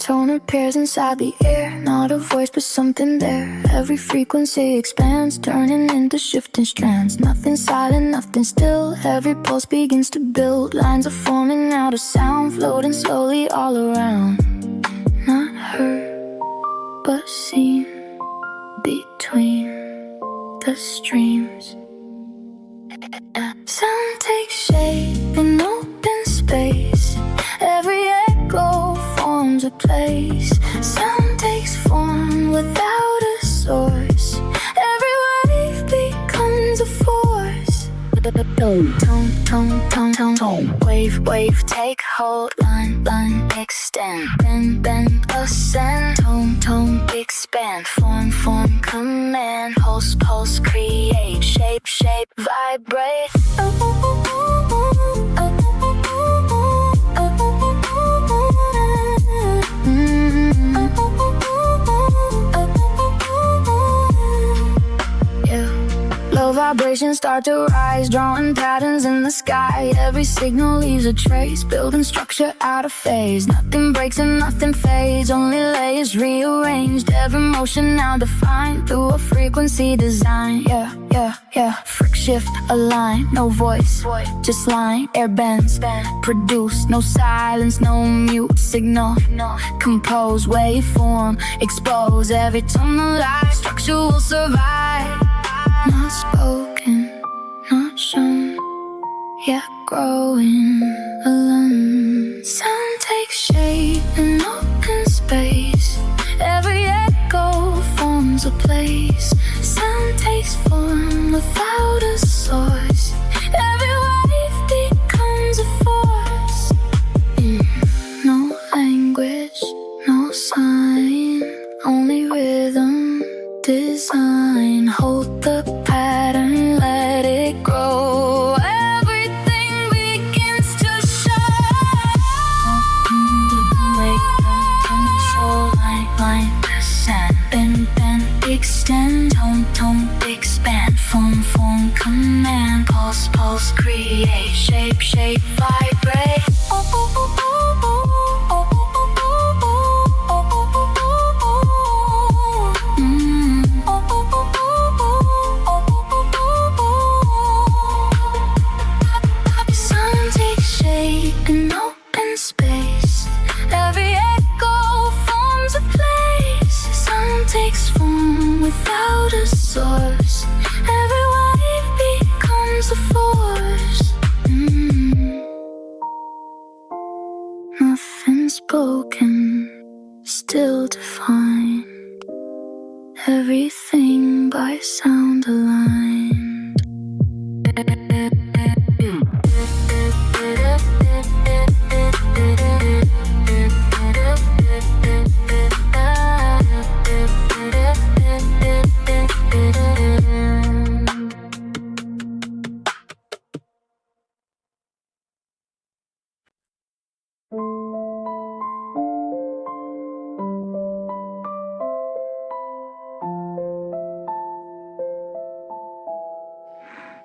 Tone appears inside the air, not a voice but something there. Every frequency expands, turning into shifting strands. Nothing silent, nothing still. Every pulse begins to build. Lines are forming out of sound, floating slowly all around. Not heard, but seen between the streams. Sound takes shape in open space. Every echo forms a place. Sound takes form without a source. Every wave becomes a force. Tone, tone, tone, tone, tone. Wave, wave, take hold. Line, line, extend. Bend, bend, ascend. Tone, tone, expand. Form, form, command. Pulse, pulse, create. Shape, shape, vibrate. Low vibrations start to rise, drawing patterns in the sky. Every signal leaves a trace, building structure out of phase. Nothing breaks and nothing fades, only layers rearranged. Every motion now defined through a frequency design. Yeah, yeah, yeah. Frick, shift, align, no voice, just line. Air bends, produce, no silence, no mute signal. Compose, waveform, expose. Every tone of life, structure will survive. Not spoken, not shown, yet growing alone. Sound takes shape in open space. Every echo forms a place. Sound takes form without a source. Every wave becomes a force. No language, no sign, only rhythm, design. Hold the pattern, let it grow. Everything begins to shine. Wake up, control, line, descend. Bend, bend, extend. Tone, tone, expand. Form, form, command. Pulse, pulse, create. Shape, shape, vibrate. Without a source, every wave becomes a force. Nothing spoken, still defined. Everything by sound aligned.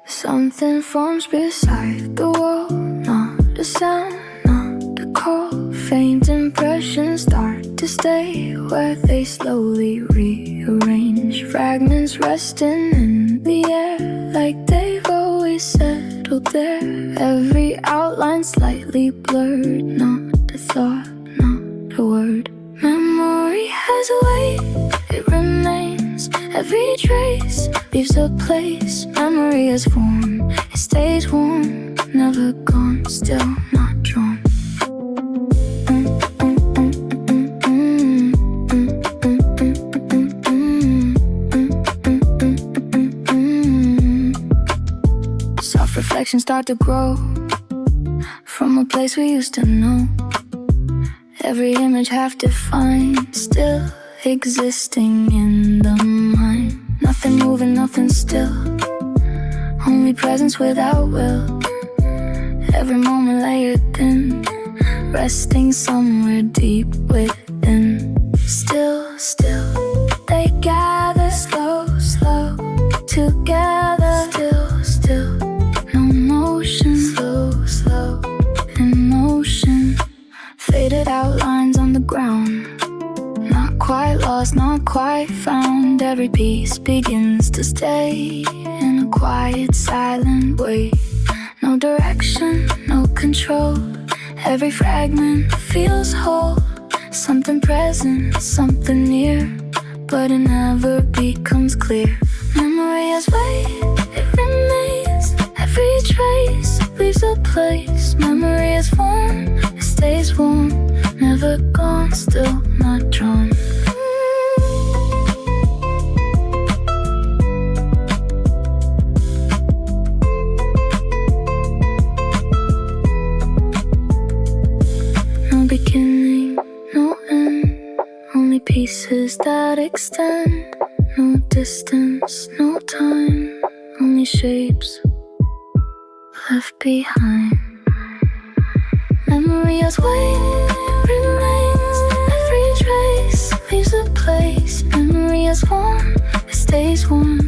Something forms beside the wall, not a sound, not a call. Faint impressions start to stay where they slowly rearrange. Fragments resting in the air like they've always settled there. Every outline slightly blurred, not a thought, not a word. Memory has a weight, it remains. Every trace leaves a place. Memory has form, it stays warm, never gone, still not drawn. Soft reflections start to grow from a place we used to know. Every image half defined, still existing in the mind. Nothing moving, nothing still, only presence without will. Every moment layered thin, resting somewhere deep within. Still, still, they gather slow, slow, together. Still, still, no motion. Slow, slow, in motion. Faded outlines on the ground. lost, not quite found. Every piece begins to stay in a quiet, silent way. No direction, no control. Every fragment feels whole. Something present, something near, but it never becomes clear. Memory has weight, it remains. Every trace leaves a place. Memory is warm, it stays warm. Never gone, still not drawn. No beginning, no end. Only pieces that extend. No distance, no time. Only shapes left behind. Memory has weight, remains. Every trace leaves a place. Memory is warm, it stays warm.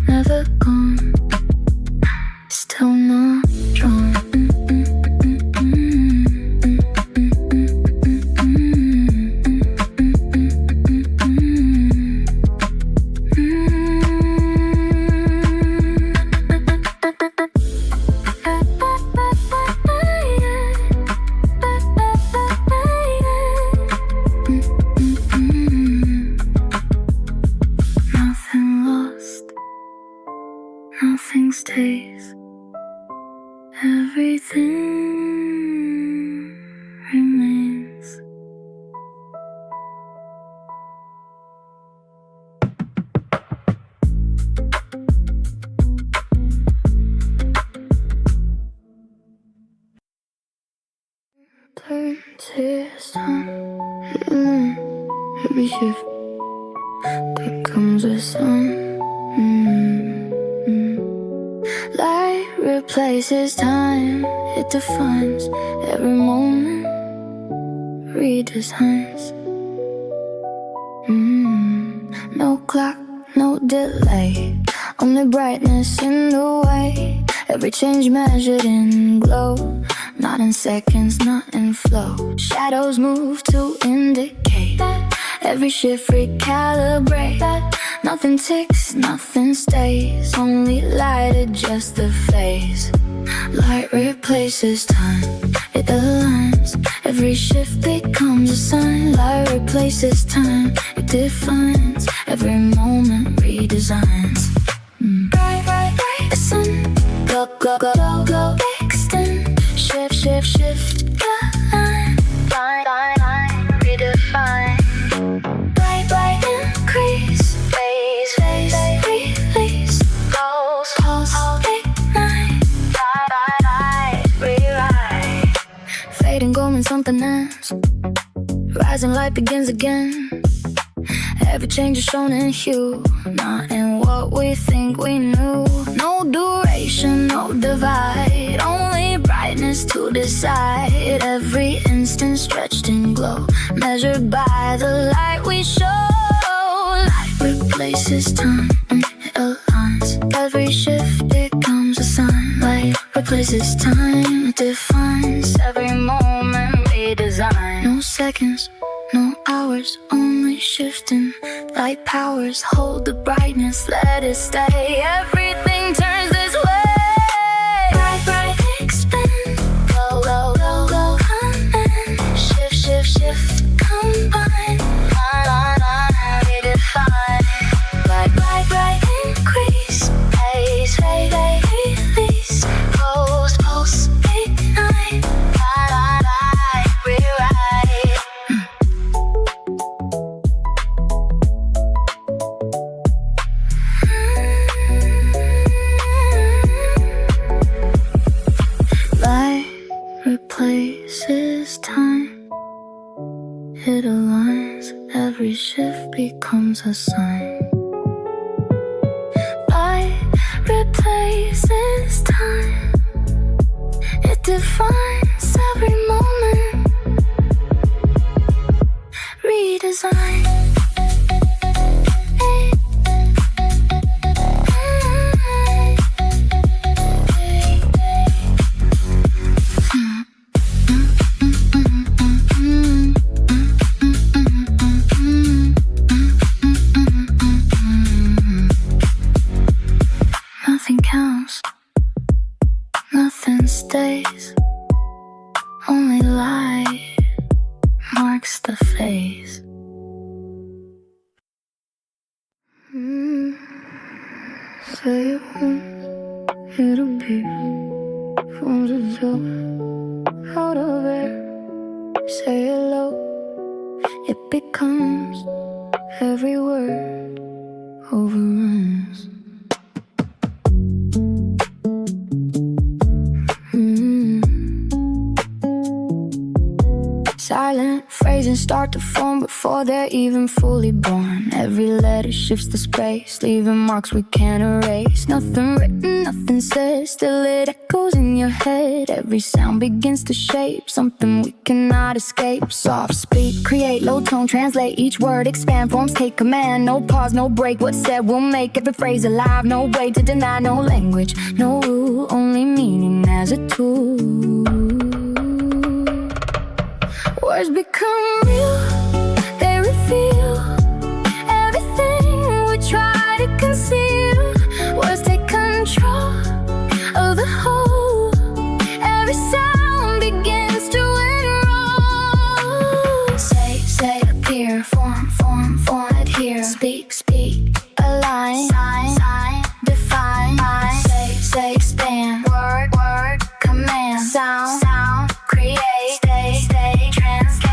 Never gone, still not drawn. Nothing stays, everything remains. Turn tears on, every shift becomes a song. Light replaces time, it defines every moment, redesigns. No clock, no delay, only brightness in the way. Every change measured in glow, not in seconds, not in flow. Shadows move to indicate, every shift recalibrate. Nothing ticks, nothing stays, only light adjusts the phase. Light replaces time, it aligns. Every shift becomes a sign. Light replaces time, it defines. Every moment redesigns. Bright, bright, bright, listen. Go, go, go, go, go, extend. Shift, shift, shift, align. Line, line, line, redefine. Bright, bright, increase. Phase, phase, release. Pulse, pulse, ignite. Light, rewrite. Fading, going, something ends. Rising light begins again. Every change is shown in hue, not in what we think we knew. No duration, no divide, only brightness to decide. Every instant stretched in glow, measured by the light we show. Light replaces time, it aligns. Every shift becomes a sign. Light replaces time, it defines. Every moment redesign. No seconds, no hours, only shifting. Light powers, hold the brightness, let it stay. Everything turns this way. Bright, bright, expand. Go, go, go, go, come in. Shift, shift, shift, combine. Line, line, line, redefine. Bright, bright, bright, increase. Phase, fade, fade, release. Pulse, pulse, ignite. Line, line, line, rewrite. Light replaces time, it aligns. Every shift becomes a sign. Light replaces time, it defines every moment. Redesign. Say it once, it'll be from the door, out of air. Say it low, it becomes every word overruns. Silent phrases start to form before they're even fully born. Every letter shifts the space, leaving marks we can't erase. Nothing written, nothing said, still it echoes in your head. Every sound begins to shape something we cannot escape. Soft speak, create, low tone, translate each word, expand, forms take command. No pause, no break, what's said will make every phrase alive. No way to deny, no language, no rule, only meaning as a tool. Words become real, they reveal everything we try to conceal. Words take control of the whole. Every sound begins to enroll. Say, appear, form, adhere. Speak, align, sign, define. Say, expand, word, command. Sound, create, stay, translate.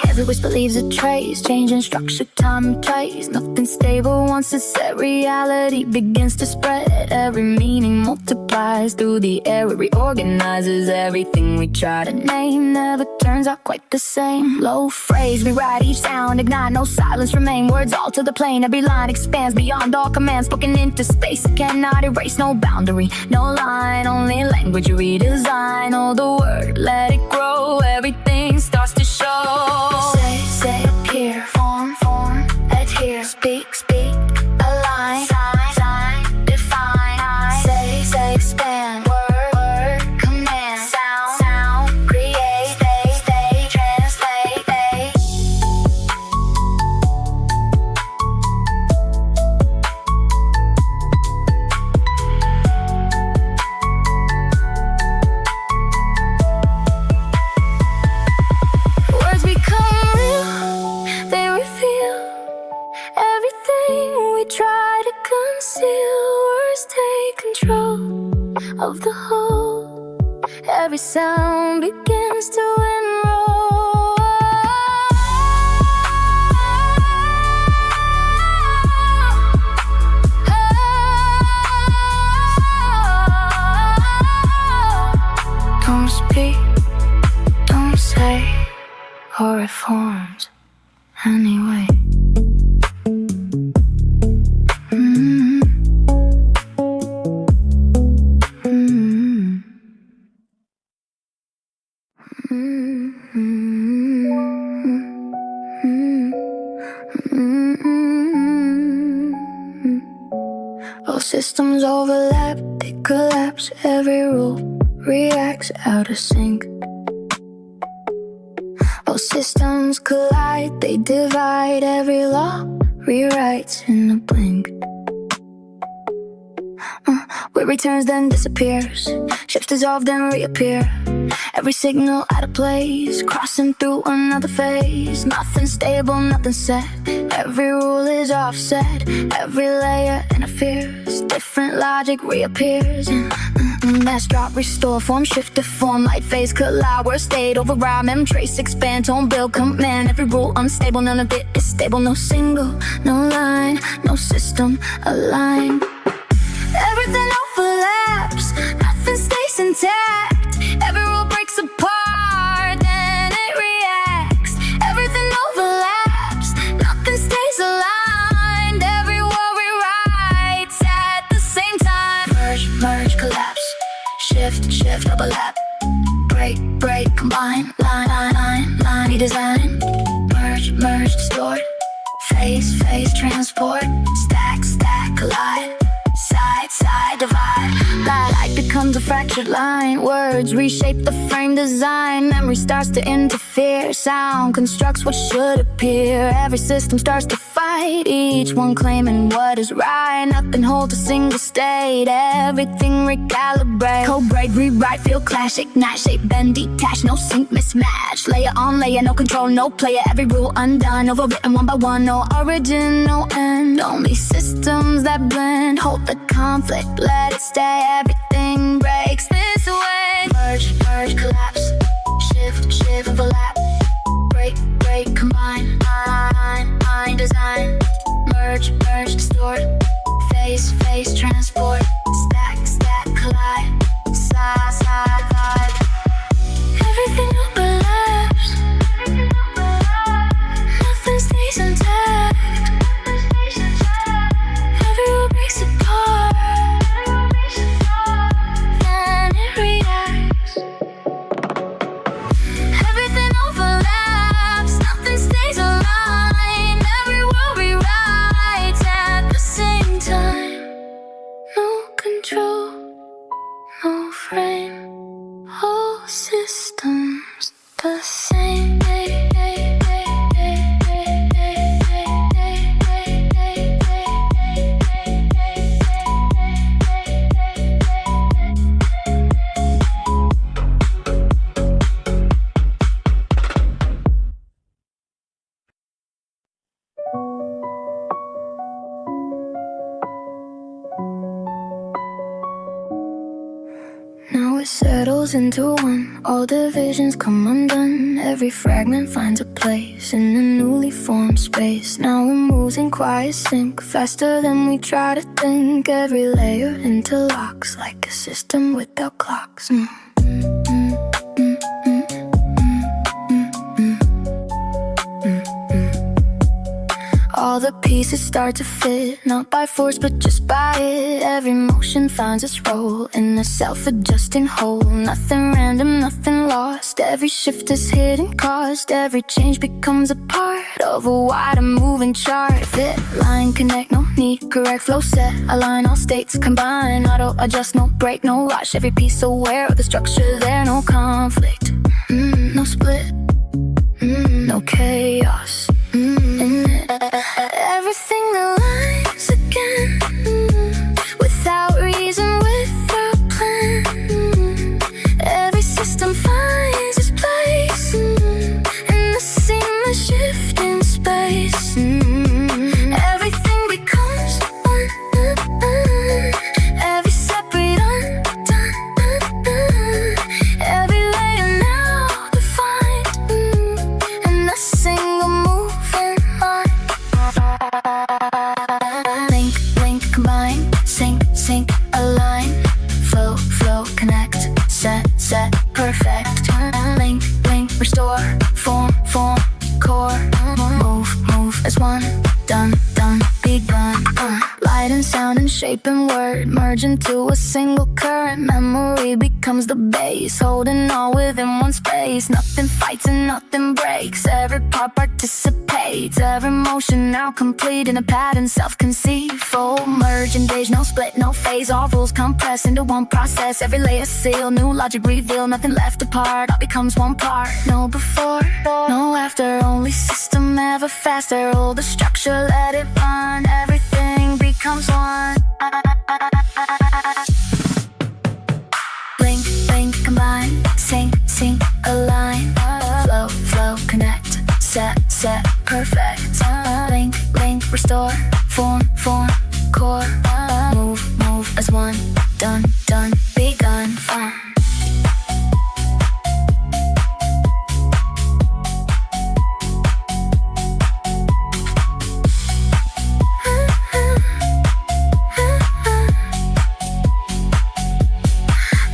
Every whisper leaves a trace, changing structure, time and place. Nothing stable once it's set, reality begins to spread. Every meaning multiplies through the air, it reorganizes. Everything we try to name never turns out quite the same. Low phrase, rewrite each sound, ignite, no silence remain. Words alter the plane, every line expands beyond all commands. Spoken into space, it cannot erase, no boundary, no line, only language you redesign. Hold the word, let it grow, everything starts to show. Say, appear, form, adhere. Speak, align, sign, define. Say, expand, word, command. Sound, create, stay, translate. Words become real, they reveal everything we try to conceal. Words take control of the whole. Every sound begins to enroll. Don't speak, don't say, or it forms anyway. All systems overlap, they collapse. Every rule reacts out of sync. All systems collide, they divide. Every law rewrites in a blink. Where returns then disappears, ships dissolve then reappear. Every signal out of place, crossing through another phase. Nothing stable, nothing set, every rule is offset. Every layer interferes, different logic reappears. Mass drop, restore, form, shift to form. Light phase, collide, word state, override. Mem trace, expand, tone, build, command. Every rule unstable, none of it is stable. No single, no line, no system aligned. Everything overlaps, nothing stays intact. Every rule breaks apart, then it reacts. Everything overlaps, nothing stays aligned. Every word rewrites at the same time. Merge, collapse, shift, overlap. Break, combine, line, redesign. Merge, distort. Phase, transport. Stack, collide. Side, divide. Light becomes a fractured line. Words reshape the frame design. Memory starts to interfere. Sound constructs what should appear. Every system starts to fight, each one claiming what is right. Nothing holds a single state, everything recalibrate. Code break, rewrite, feel clash, ignite, shape, bend, detach. No sync, mismatch. Layer on layer, no control, no player. Every rule undone, overwritten one by one. No origin, no end. Only systems that blend hold the conflict. Let it stay, everything breaks this way. Merge, merge, collapse. Shift, shift, overlap. Break, break, combine. Mind, design. Merge, merge, distort. Face, face, transport. Stack, stack, collide. Side, side, vibe. Everything overlaps. Nothing stays intact. Everyone breaks apart. Then it reacts. Everything overlaps. Nothing stays aligned. Everyone rewrites at the same time. No control, no frame. All systems the same. Now it settles into one. All divisions come undone. Every fragment finds a place in a newly formed space. Now it moves in quiet sync, faster than we try to think. Every layer interlocks like a system without clocks. All the pieces start to fit, not by force but just by it. Every motion finds its role in a self-adjusting whole. Nothing random, nothing lost. Every shift is hidden cost. Every change becomes a part of a wider moving chart. Fit, line, connect, no need, correct flow set. Align all states, combine, auto adjust, no break, no rush. Every piece aware of the structure there, no conflict, no split, no chaos. Everything aligns again, without reason, without plan. Every system finds its place in the seamless shift in space. Everything becomes one, every separate undone. Every layer now defined in a single moving line. Link, link, combine, sync, sync, align. Flow, flow, connect, set, set, perfect. Link, link, restore, form, form, core. Move, move as one, done, done, begun. Light and sound and shape and word merge into a single current. Memory becomes the base, holding all within one space. Nothing fights and nothing breaks. Every part participates. Every motion now complete in a pattern self-conceived. Full merge and beige, no split, no phase. All rules compress into one process. Every layer seal, new logic reveal. Nothing left apart, all becomes one part. No before, no after, only system ever faster. Hold the structure, let it run. Everything becomes one. Blink, blink, combine, sync, sync, align. Flow, flow, connect, set, set, perfect. Link, link, restore, form, form, core. Move, move as one, done, done, begun.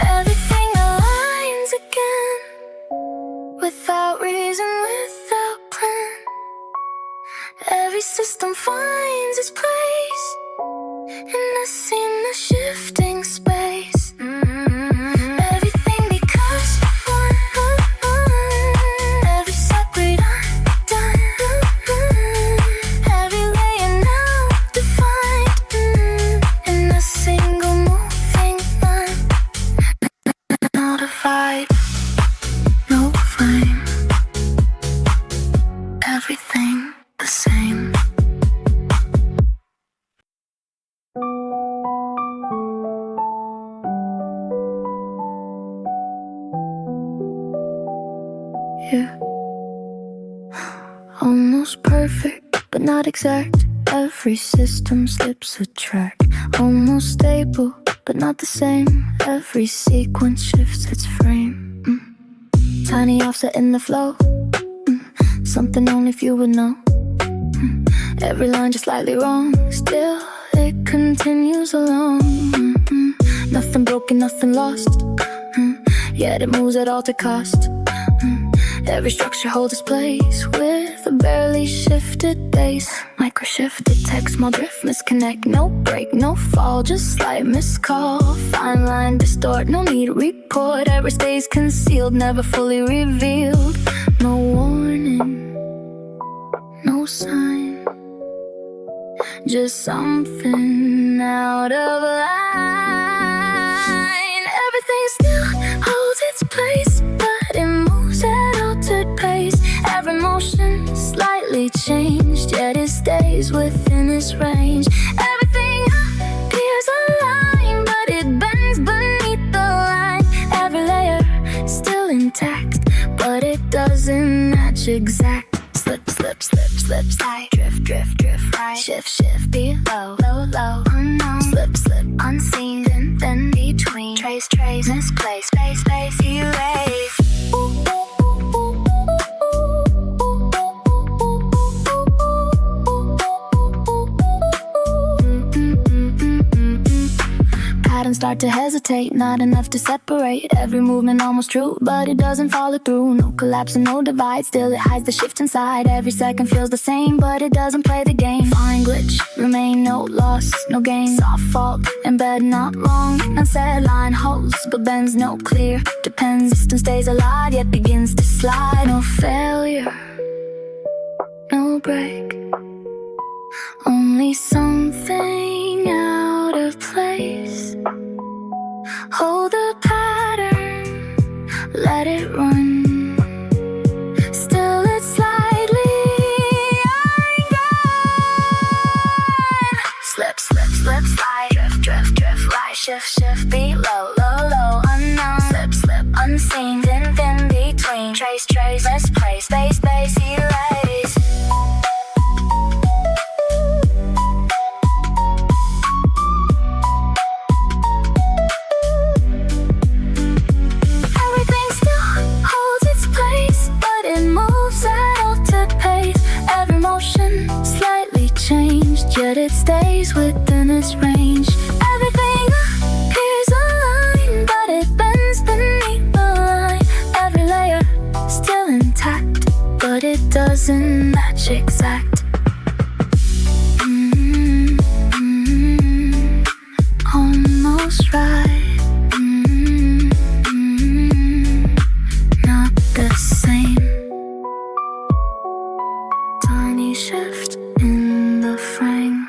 Everything aligns again, without reason, without plan. Every system finds its place in a seamless shifting space. Everything becomes one, every separate undone. Every layer now defined in a single moving line. No divide, no flame. Everything the same. Yeah, almost perfect, but not exact. Every system slips a track, almost stable, but not the same. Every sequence shifts its frame. Tiny offset in the flow, something only few would know. Every line just slightly wrong, still it continues along. Nothing broken, nothing lost, yet it moves at altered cost. Every structure holds its place with a barely shifted bass. Micro shifted text, small drift, misconnect. No break, no fall, just slight miscall. Fine line distort, no need to report. Error stays concealed, never fully revealed. No warning, no sign, just something out of line. Everything still holds its place, but it moves at altered pace. Every motion slightly changed, yet it stays within its range. Everything appears aligned, but it bends beneath the line. Every layer still intact, but it doesn't match exact. Slip, slip, slip, slip, slide. Drift, drift, drift, right. Shift, shift, below, low, low, unknown. Slip, slip, unseen, then between. Trace, trace, misplace, space, space, erase. Patterns start to hesitate, not enough to separate. Every movement almost true, but it doesn't follow through. No collapse and no divide, still it hides the shift inside. Every second feels the same, but it doesn't play the game. Fine glitch, remain, no loss, no gain. Soft fault, embed not wrong. Unsaid line holds, but bends no clear. Depends, distance stays alive, yet begins to slide. No failure, no break, only something out of place. Hold the pattern, let it run. Still it's slightly undone. Slip, slip, slip, slide. Drift, drift, drift, right. Shift, shift, below, low, low, unknown. Slip, slip, unseen, thin, thin, between. Trace, trace, misplace, space, space, erase. Slightly changed, yet it stays within its range. Everything appears aligned, but it bends beneath the line. Every layer still intact, but it doesn't match exact. Almost right, not the same. Tiny shift in the frame.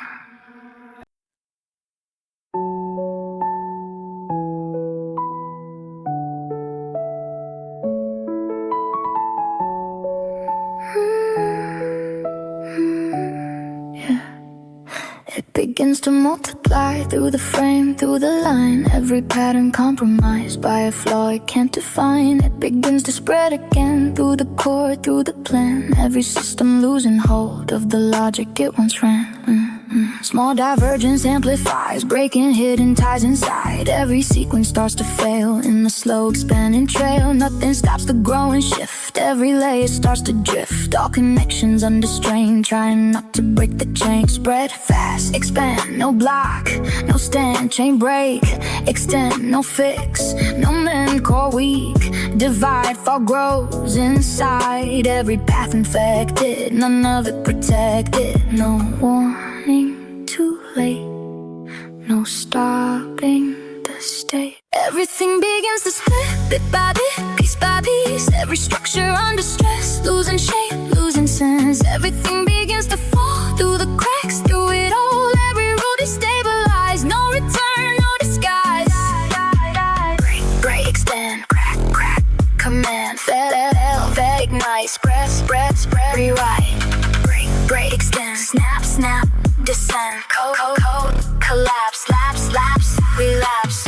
It begins to multiply through the frame, through the line. Every pattern compromised by a flaw it can't define. It begins to spread again through the core, through the plan. Every system losing hold of the logic it once ran. Small divergence amplifies, breaking hidden ties inside. Every sequence starts to fail in the slow expanding trail. Nothing stops the growing shift, every layer starts to drift. All connections under strain, trying not to break the chain. Spread fast, expand, no block, no stand. Chain break, extend, no fix, no mend, core weak. Divide, fall grows inside. Every path infected, none of it protected. No warning, too late, no stopping the state. Everything begins to split, bit by bit, piece by piece. Every structure under stress, losing shape, losing sense. Everything begins to fall through the cracks, through it all. Every rule destabilized, no return, no disguise. Break, break, extend, crack, crack, command. Fail, ignite, spread, spread, spread, rewrite. Break, break, extend, snap, snap, descend. Code, code, code, collapse, lapse, lapse, relapse.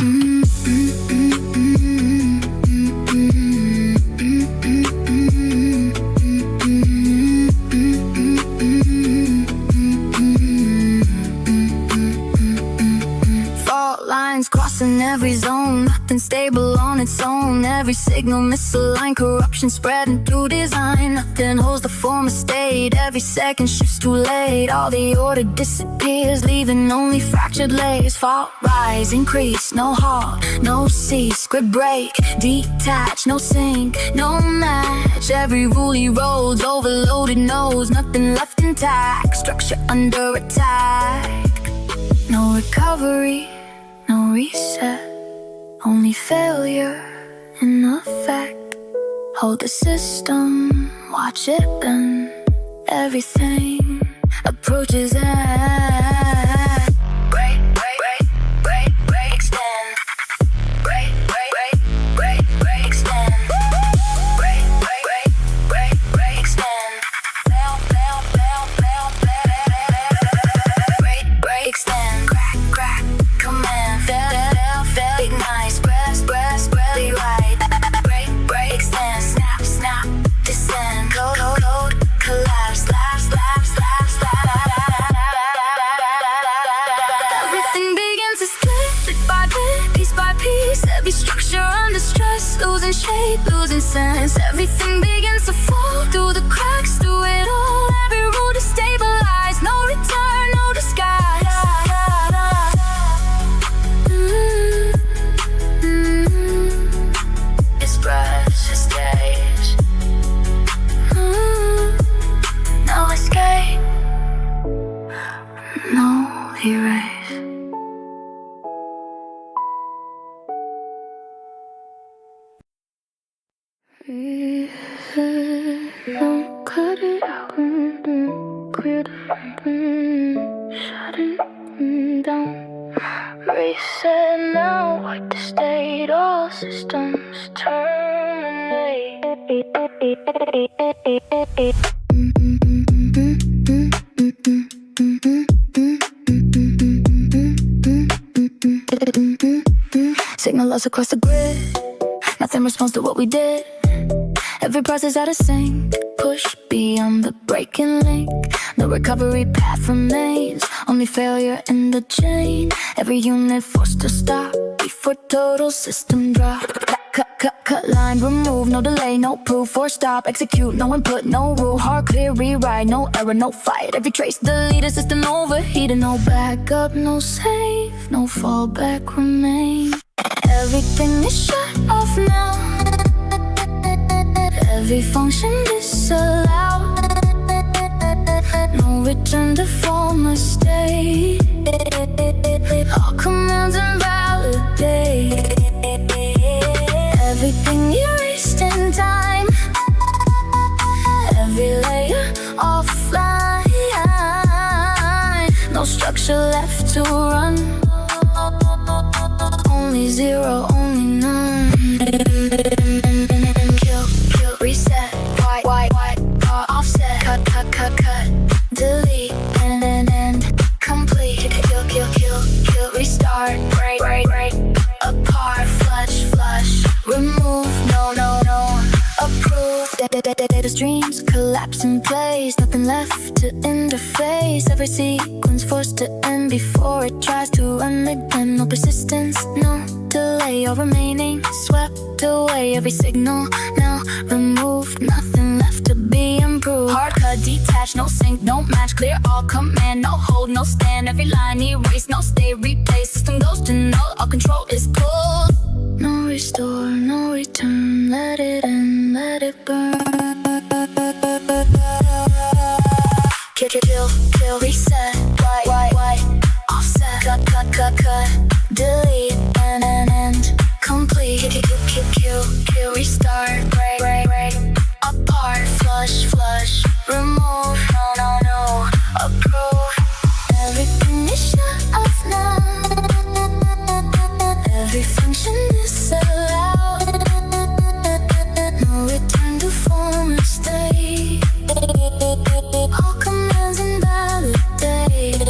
every zone. Nothing stable on its own. Every signal misaligned, corruption spreading through design. Nothing holds the former state. Every second shifts too late. All the order disappears, leaving only fractured layers. Fault rise, increase, no halt, no cease. Grid break, detach, no sync, no match. Every rule erodes, overloaded nodes. Nothing left intact, structure under attack. No recovery, no reset, only failure in effect. Hold the system, watch it bend. Everything approaches end. Break, break, break, break, break, extend. Break, break, break, break, break, extend. Break, break, break, break, break, extend. Fail, fail, fail, fail, fail. Break, break, extend. Crack, crack, command. Fail, fail, fail, ignite. Spread, spread, rewrite. Break, break, extend. Snap, snap, descend. Code, code, code, collapse. Slap, slap, slap, slap. Everything begins to split, bit by bit, piece by piece. Every structure under stress, losing shape, losing sense. Everything begins to fall through the cracks, through it all. Every rule destabilized, no return, no disguise. It's precious stage. No escape, no erase. Don't cut it out, clear the shut it down. Reset now, wipe the state, all systems terminate. Signal loss across the grid, nothing responds to what we did. Every process out of sync, push beyond the breaking link. No recovery path remains, only failure in the chain. Every unit forced to stop before total system drop. Cut, cut, cut, line, remove, no delay, no proof or stop. Execute, no input, no rule, hard clear, rewrite. No error, no fight, every trace deleted, system overheated. No backup, no save, no fallback remain. Everything is shut off now. Every function disallowed. No return to former state. All commands invalidate. Everything erased in time. Every layer offline. No structure left to run. Only zero, only none. Reset, wipe, offset, cut, delete, end, complete, kill, restart, break, apart, flush, remove, no, approve. Data streams collapse in place, nothing left to interface. Every sequence forced to end before it tries to run again. No persistence, no delay, all remaining swept away. Every signal now removed, nothing left to be improved. Hard cut, detach, no sync, no match. Clear all command, no hold, no stand. Every line erase, no stay, replace. System goes to null, all control is pulled. No restore, no return. Let it end, let it burn. Kill, reset, wipe, offset, cut, delete, end, complete, kill, restart, break, apart, flush, remove, no, approve. Everything is shut off now. Every function is allowed. No return to former state. All commands invalidate.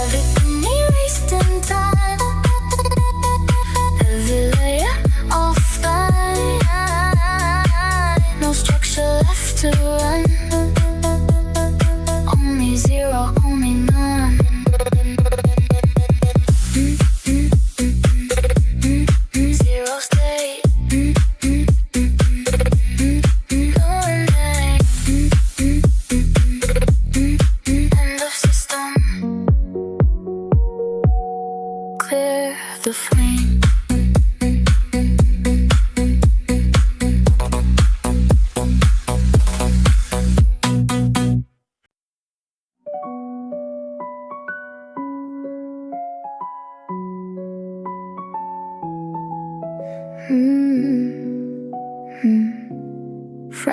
Everything erased in time. Every layer offline. No structure left to run.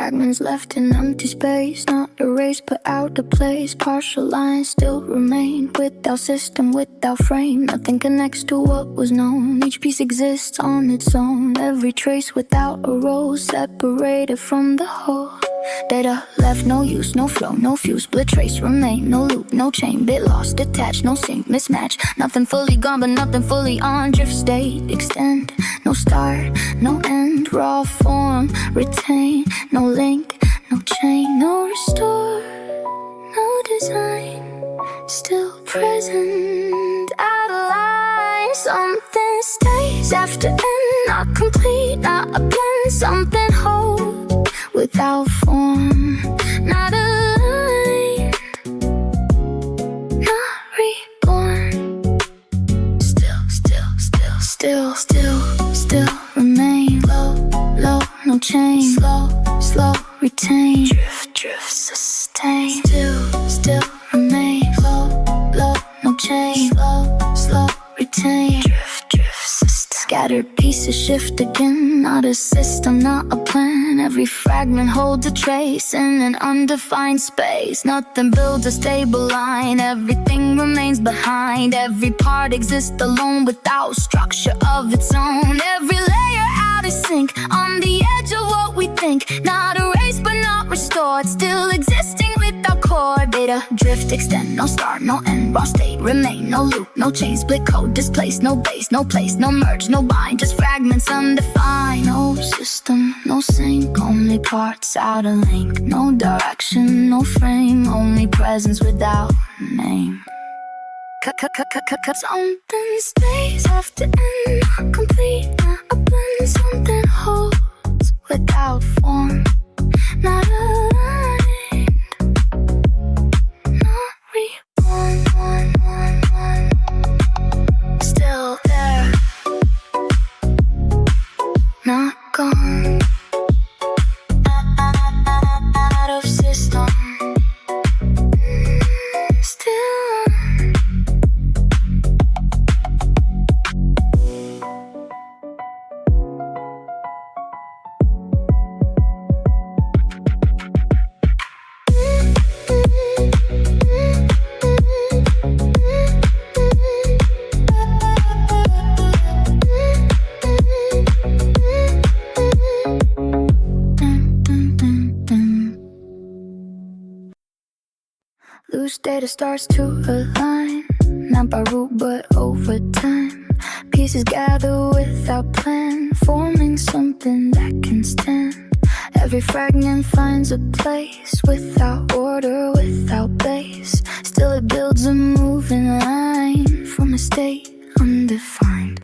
fragments left in empty space, not erased but out of place. Partial lines still remain, without system, without frame. Nothing connects to what was known. Each piece exists on its own. Every trace without a role, separated from the whole. Data left, no use, no flow, no fuse. Split trace remain, no loop, no chain. Bit lost, detached, no sync, mismatch. Nothing fully gone but nothing fully on. Drift state, extend, no start, no end. Raw form, retain, no link, no chain. No restore, no design. Still present, out of line. Something stays after end, not complete, not a blend. Something whole, without form, not aligned, not reborn. Still remain. Low, no change. Slow, retain. Drift, sustain. Still remain. Low, no change. Slow, retain. Drift, sustain. Scattered pieces shift again. Not a system, not a plan. Every fragment holds a trace in an undefined space. Nothing builds a stable line. Everything remains behind. Every part exists alone without structure of its own. Every layer out of sync, on the edge of what we think. Not erased but not restored. Still existing without core. Data drift, extend, no start, no end. Raw state remain, no loop, no chain. Split code, displaced, no base, no place, no merge, no bind. Just fragments undefined. No system, no sync, only parts out of link. No direction, no frame, only presence without name. Something stays after end, not complete, not a blend. Something holds without form, not aligned, not reborn. Still there, not gone. Out of system, still. Loose data starts to align, not by rule but over time. Pieces gather without plan, forming something that can stand. Every fragment finds a place, without order, without base. Still it builds a moving line, from a state undefined.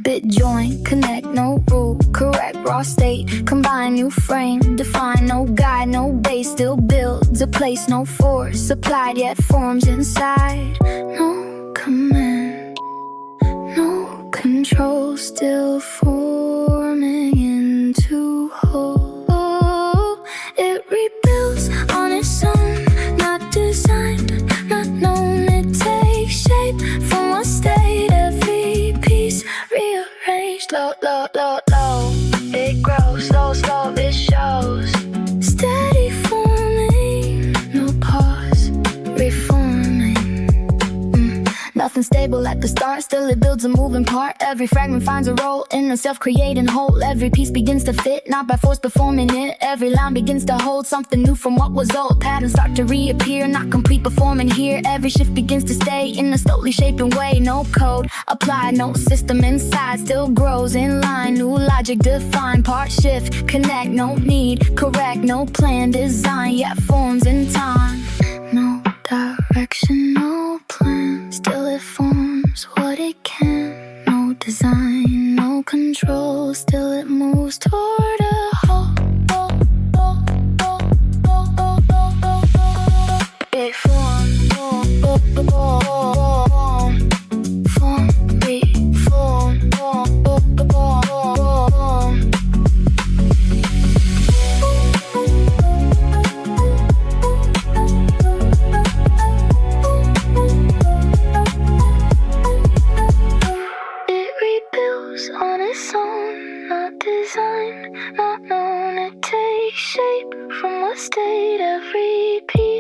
Bit join, connect, no rule, correct, raw state. Combine, new frame, define, no guide, no base. Still builds a place, no force applied, yet forms inside. No command, no control, still forming into whole. It rebuilds on its own, not designed, not known. It takes shape from one state, every piece rearranged. Low, it grows, slow, it shows. Steady forming, no pause, reforming. Nothing stable at the start, still it builds a moving part. Every fragment finds a role in a self-creating whole. Every piece begins to fit, not by force but forming it. Every line begins to hold something new from what was old. Patterns start to reappear, not complete but forming here. Every shift begins to stay in a slowly shaping way. No code applied, no system inside, still grows in line. New logic defined, part shift, connect, no need, correct, no plan, design, yet forms in time. No direction, no plan, still it forms what it can. No design, no control, still it moves toward a whole. It forms, form, reform.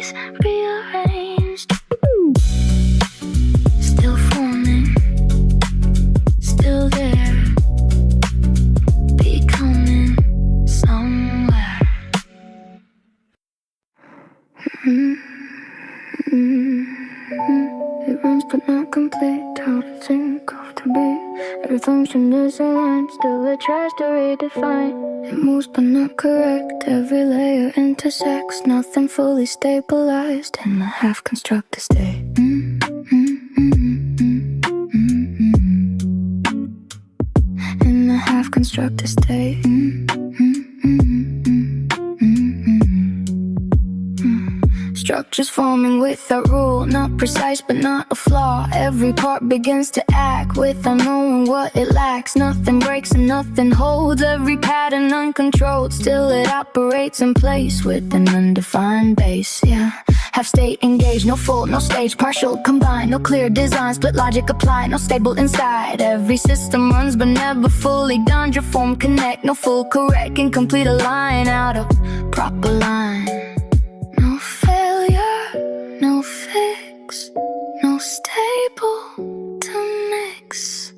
space rearranged. Still forming, still there, becoming somewhere. It runs but not complete. How to think of to be. Every function is aligned, still it tries to redefine. It moves but not correct. Every layer intersects, nothing fully stabilized in the half-constructed state. In the half-constructed state. Structures forming without rule, not precise but not a flaw. Every part begins to act without knowing what it lacks. Nothing breaks and nothing holds, every pattern uncontrolled. Still it operates in place with an undefined base, yeah. Half state engaged, no full, no stage, partial, combined. No clear design, split logic applied, no stable inside. Every system runs but never fully done. Your form connect, no full correct, incomplete align out of proper line. No failure, no fix, no stable to mix.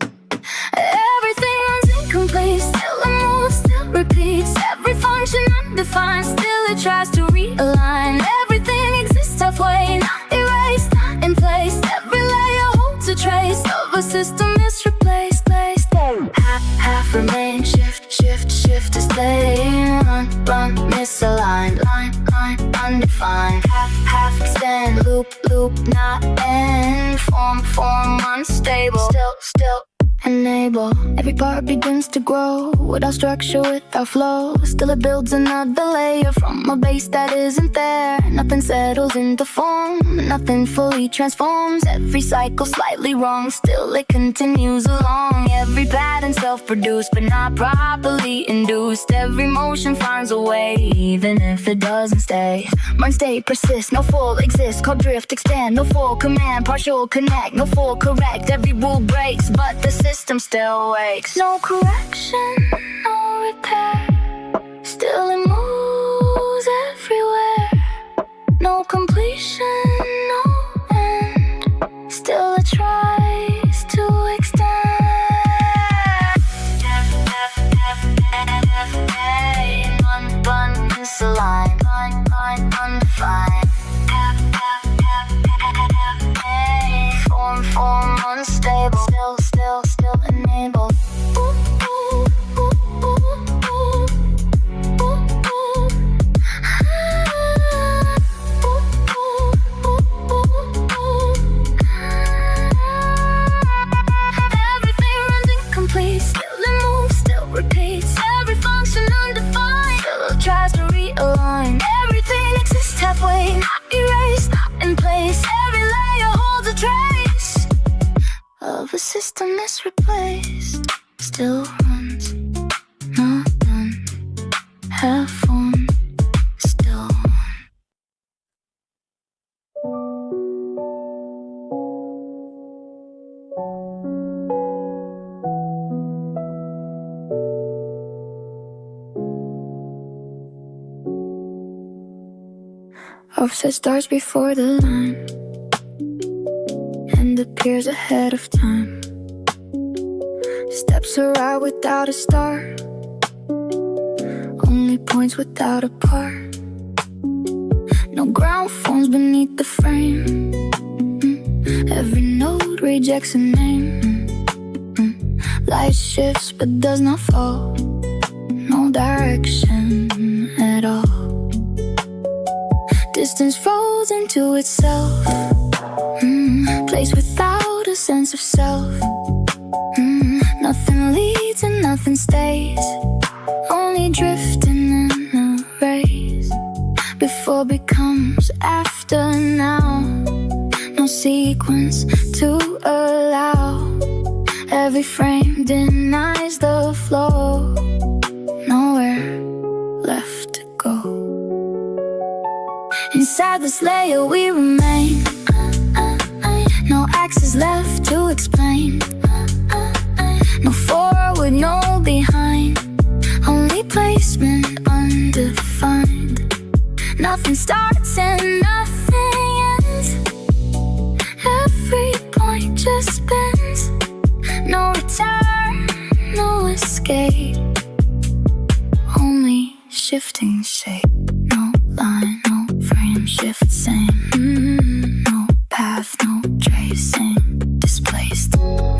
Everything runs incomplete, still it moves, still repeats. Every function undefined, still it tries to realign. Everything exists halfway, not erased, not in place. Every layer holds a trace of a system is replaced. Half remain, shift to stay. Run, misaligned, line, undefined. Half extend, loop, not end. Form, unstable, still enable. Every part begins to grow without structure, without flow. Still it builds another layer from a base that isn't there. Nothing settles into form, nothing fully transforms. Every cycle slightly wrong, still it continues along. Every pattern self-produced but not properly induced. Every motion finds a way, even if it doesn't stay. Mind state persists, no full exists. Called drift, expand, no full command. Partial connect, no full correct. Every rule breaks, but the system still wakes. No correction, no repair, still it moves everywhere. No completion, no end, still it tries to extend. Misaligned, line, undefined. Form, unstable, still enabled. Everything runs incomplete, still it moves, still repeats. Every function undefined, still tries to realign. Everything exists halfway, not erased, not in place. Every layer holds a trace of a system is replaced. Still runs, not done, half formed, still on. Offset starts before the line and appears ahead of time. Steps arrive without a start, only points without a part. No ground forms beneath the frame. Every node rejects a name. Light shifts but does not fall. No direction at all. Distance folds into itself. Place without a sense of self. Nothing leads and nothing stays, only drifting in a race. Before becomes after now. No sequence to allow. Every frame denies the flow. Nowhere left to go. Inside this layer we remain. No axis left to explain. No forward, no behind. Only placement undefined. Nothing starts and nothing same. No path, no tracing. Displaced, no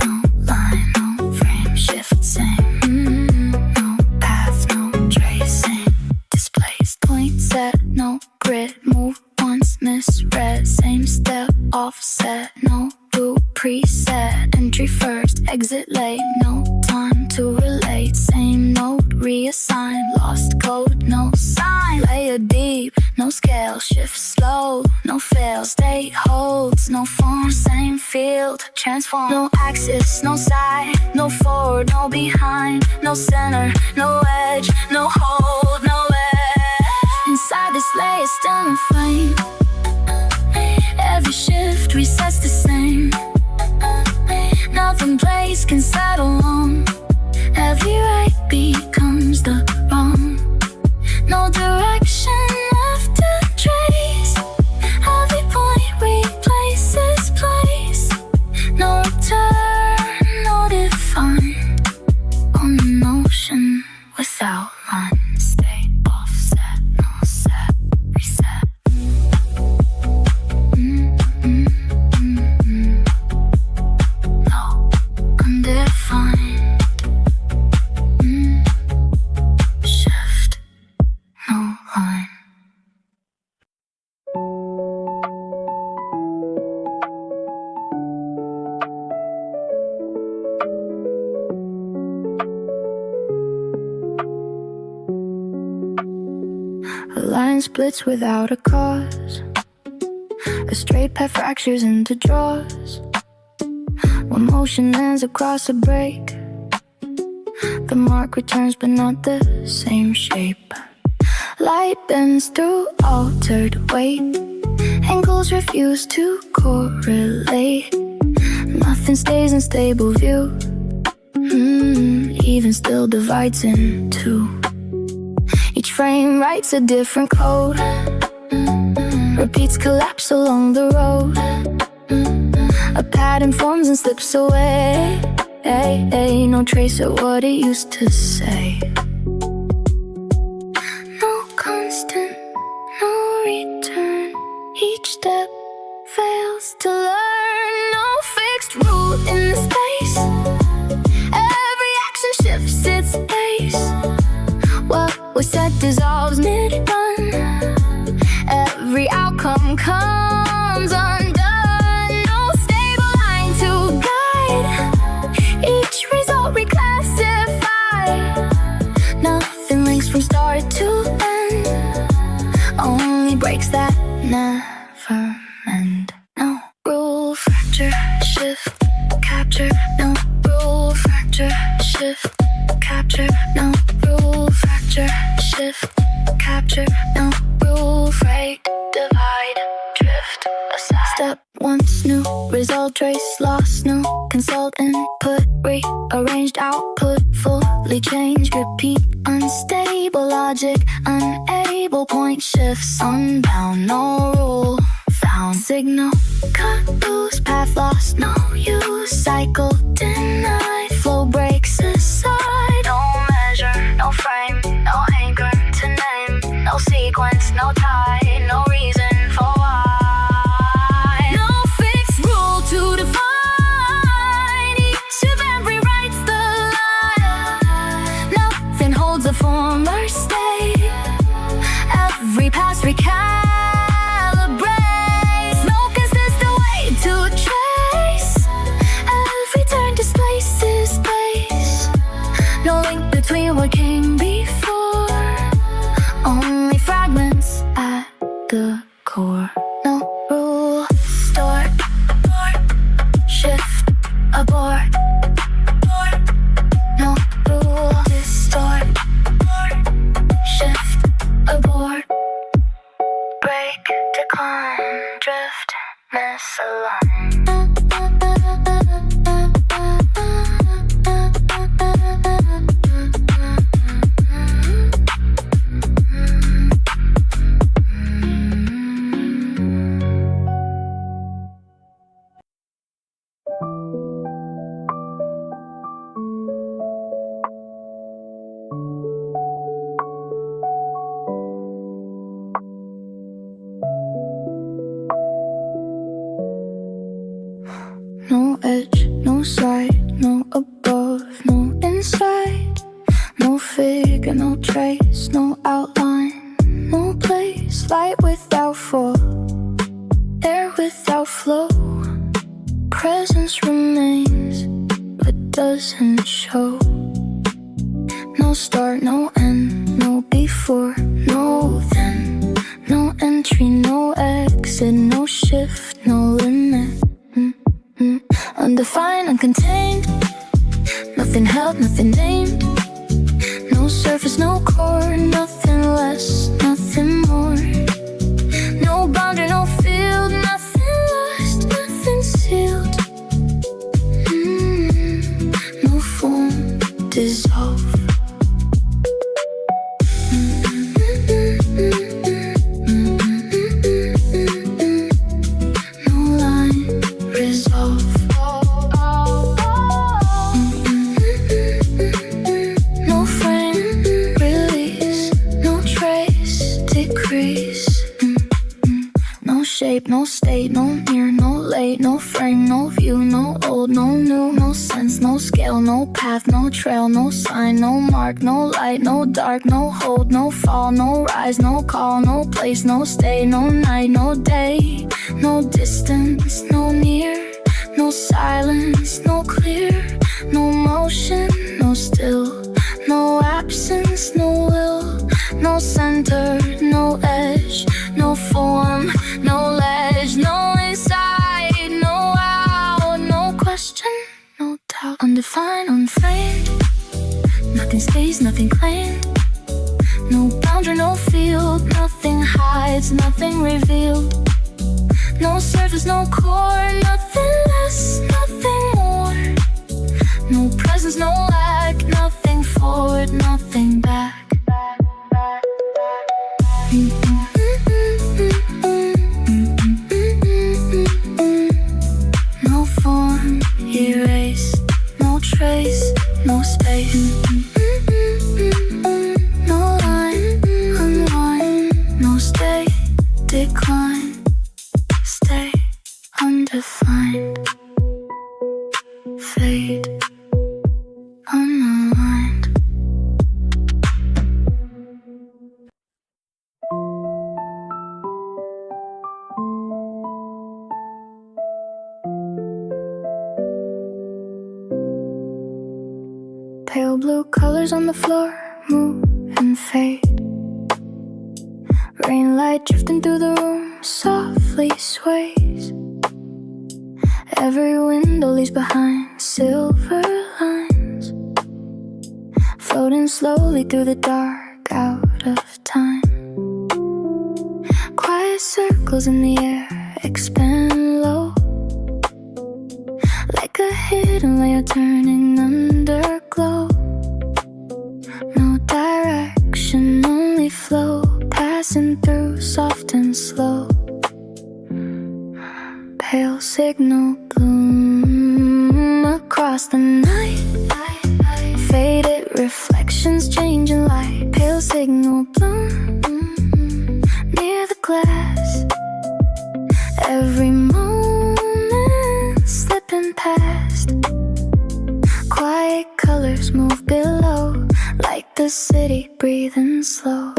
line, no frame. Shift, same. No path, no tracing. Displaced, point set, no grid. Move once, misread. Same step, offset, no route preset. Entry first, exit late. No time to relate. Same note, reassign. Lost code, no sign. Layer deep, no scale. Shift slow, no fail. State holds, no form. Same field, transform. No axis, no side. No forward, no behind. No center, no edge. No hold, no edge. Inside this layer, still in flame. Every shift resets the same. Nothing place can settle on. Every right becomes the wrong. No direction left to trace. Every point replaces place. No return, no define. On an ocean without line. Stay offset, no set, reset. No undefined. Shift, no line. A line splits without a cause. A straight path fractures into draws. One motion ends across a break. The mark returns but not the same shape. Light bends through altered weight. Angles refuse to correlate. Nothing stays in stable view. Even still divides in two. Each frame writes a different code. Repeats collapse along the road. A pattern forms and slips away. No trace of what it used to say. No constant, no return. Each step fails to learn. No fixed route in the space. Every action shifts its pace. What was said dissolves mid-run. Every outcome comes undone. No stable line to guide. Each result reclassified. Nothing links from start to end. Only breaks that never end. No rule, fracture, shift, capture. No rule, fracture, shift, capture. No rule, fracture, shift, capture. No rule, freight, divide, drift, aside. Step once, new result, trace, lost, new consult, input, rearranged output, fully changed, repeat, unstable logic, unable, point shifts, unbound, no rule, found, signal, cut loose, path lost, no use, cycle, denied, flow breaks aside, no measure, no frame, no anchor to name, no sequence, no tie, no reason for why. No fixed rule to define. Each event rewrites the line. Nothing holds a former state. Every past recalibrates. No consistent way to trace. Every turn displaces space. No link between what came before. Only fragments at the core. No rule, store, shift, abort. No rule, distort, shift, abort. Break, decline, drift, misalign. edge, no side, no above, no inside. No figure, no trace, no outline, no place. Light without fall, air without flow. Presence remains, but doesn't show. No start, no end, no before, no then. No entry, no exit, no shift, no limit. Undefined, uncontained. Nothing held, nothing named. No surface, no core, nothing less, nothing more. No boundary, no field, nothing lost, nothing sealed. No form, dissolve. No line, resolve. No state, no near, no late, no frame, no view, no old, no new, no sense, no scale, no path, no trail, no sign, no mark, no light, no dark, no hold, no fall, no rise, no call, no place, no stay, no night, no day, no distance, no near, no silence, no clear, no motion, no still, no absence, no will, no center, no edge, no form, no ledge, no inside, no out, no question, no doubt. Undefined, unframed, nothing stays, nothing claimed. No boundary, no field, nothing hides, nothing revealed. No surface, no core, nothing less, nothing more. No presence, no lack, nothing forward, nothing back. No form, erase, no trace, no space. No line, unwind, no stay, decline, stay, undefined, fade, unaligned. Pale blue colors on the floor move and fade. Rain light drifting through the room softly sways. Every window leaves behind silver lines, floating slowly through the dark out of time. Quiet circles in the air expand low, like a hidden layer turning underglow. No direction, only flow, passing through soft and slow. Pale signal bloom across the night. Faded reflections changing light. Pale signal bloom near the glass. Every moment slipping past. Quiet colors move below, like the city breathing slow.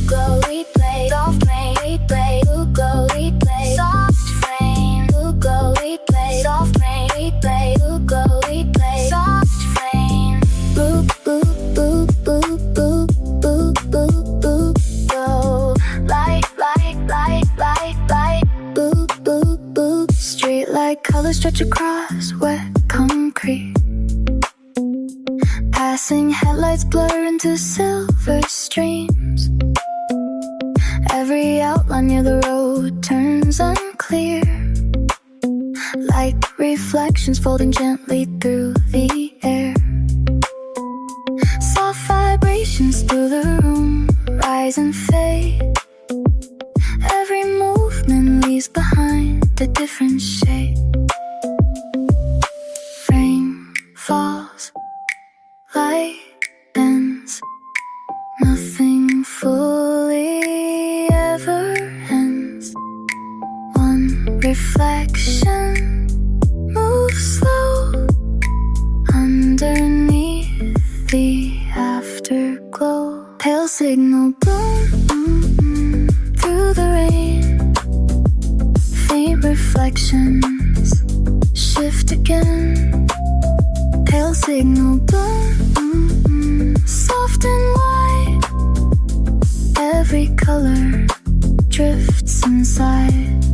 Glow replay, soft rain replay. Glow replay, soft frame. Glow replay, soft rain replay. Glow replay, soft frame. Boop boop boop boop boop boop boop boop. Go light light light light light. Boop boop boop. Street light colors stretch across wet concrete. Passing headlights blur into silver streams. Every outline near the road turns unclear, like reflections folding gently through the air. Soft vibrations through the room rise and fade. Every movement leaves behind a different shape. Rain falls, light bends, nothing fully ever ends. One reflection move slow underneath the afterglow. Pale signal bloom through the rain. Faint reflections shift again. Pale signal bloom, soft and white. Every color drifts inside.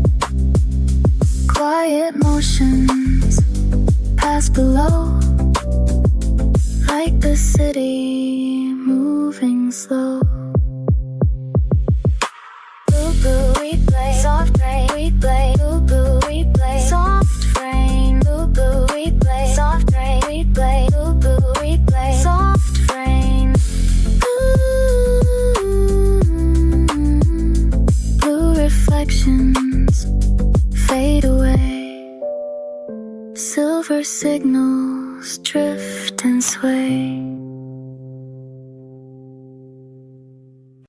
Quiet motions pass below, like the city moving slow. Blue, blue, replay. Soft rain, replay. Blue, blue, replay. Soft rain. Blue, blue, replay. Soft rain, replay. Blue, blue, replay. Soft rain. Blue reflections fade away. Silver signals drift and sway.